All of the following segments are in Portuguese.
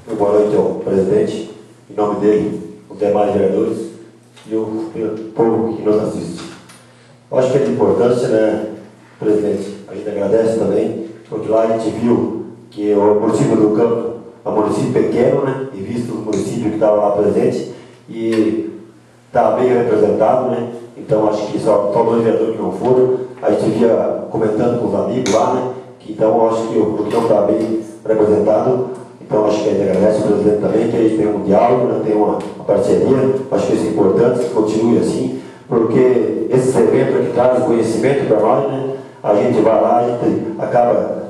Boa noite ao presidente, em nome dele, os demais vereadores e o povo que nos assiste. Eu acho que é de importância, né, presidente? A gente agradece também, porque lá a gente viu que o município do Campo é um município pequeno, né, e visto o município que estava lá presente, e está bem representado, né? Então acho que só dois vereadores que não foram. A gente via comentando com os amigos lá, né? Então eu acho que o Campo está bem representado. Então acho que a gente agradece o presidente também, que a gente tem um diálogo, né, tem uma parceria. Acho que isso é importante, que continue assim, porque esses eventos aqui trazem conhecimento para nós, né? A gente vai lá, a gente acaba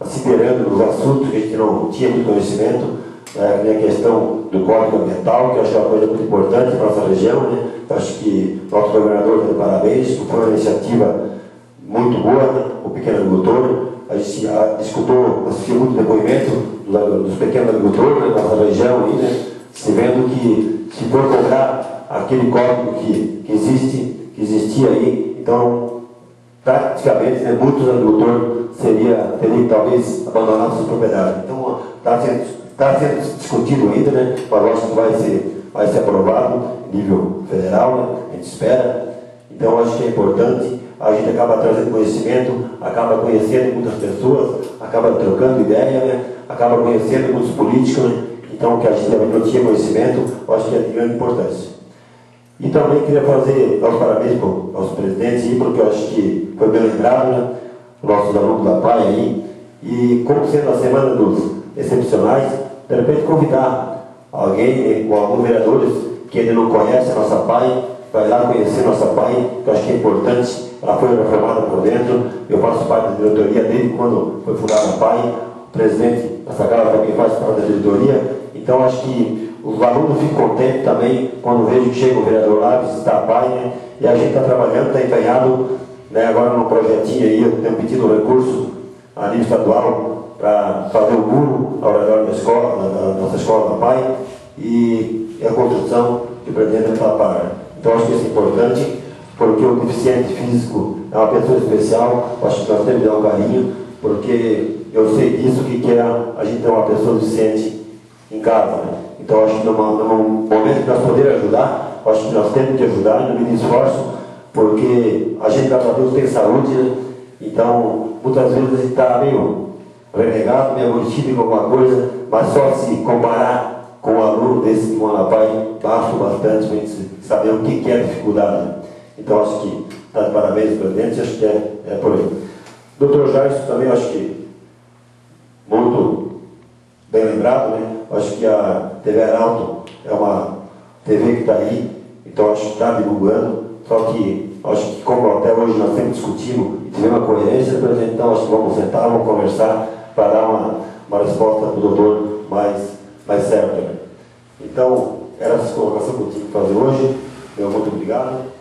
se inteirando nos assuntos que a gente não tinha muito conhecimento, né, a questão do Código Ambiental, que eu acho que é uma coisa muito importante para a nossa região, né? Eu acho que o nosso governador está de parabéns, que foi uma iniciativa muito boa, né? O pequeno agricultor. A gente escutou, assistiu muito depoimento dos pequenos agricultores, né, da nossa região, aí, né, se vendo que se for cobrar aquele código que existia aí, então praticamente, né, muitos agricultores teriam que talvez abandonar suas propriedades. Então está sendo discutido ainda, né, mas eu acho que vai ser aprovado em nível federal, né, a gente espera. Então eu acho que é importante. A gente acaba trazendo conhecimento, acaba conhecendo muitas pessoas, acaba trocando ideia, né? Acaba conhecendo muitos políticos, né? Então, que a gente também não tinha conhecimento, eu acho que é de grande importância. E também queria fazer os parabéns aos presidentes aí, porque eu acho que foi bem lembrado, né? Os nossos alunos da PAI aí. E como sendo a semana dos excepcionais, de repente convidar alguém, ou alguns vereadores que ainda não conhecem a nossa PAI, vai lá conhecer a nossa PAI, que eu acho que é importante. Ela foi reformada por dentro, eu faço parte da diretoria desde quando foi fundada a PAI, o presidente da Sagala também faz parte da diretoria, então acho que os alunos ficam contentes também quando vejo que chega o vereador lá visitar a PAI, né? E a gente está trabalhando, está empenhado, né, agora no projetinho aí, eu tenho pedido um recurso a nível estadual para fazer o muro ao redor da escola, da nossa escola da PAI, e a construção que o presidente está para. Então acho que isso é importante, porque o deficiente físico é uma pessoa especial. Acho que nós temos que dar um carinho, porque eu sei disso que é a gente ter uma pessoa deficiente em casa, né? Então acho que no momento que nós podemos ajudar, acho que nós temos que ajudar, e não me esforço, porque a gente, graças a Deus, tem saúde, né? Então muitas vezes a gente está meio renegado, meio aborrecido com alguma coisa, mas só se comparar com um aluno desse que mora na PAI, basta bastante para a gente saber o que é a dificuldade. Então acho que está de parabéns, presidente, acho que é por aí. Doutor Jairson também acho que muito bem lembrado, né? Acho que a TV Arauto é uma TV que está aí, então acho que está divulgando, só que acho que como até hoje nós sempre discutimos e tivemos uma coerência, presidente, então acho que vamos sentar, vamos conversar para dar uma resposta para o doutor mais certa, né? Então, era essa colocação que eu tinha que fazer hoje. Muito obrigado.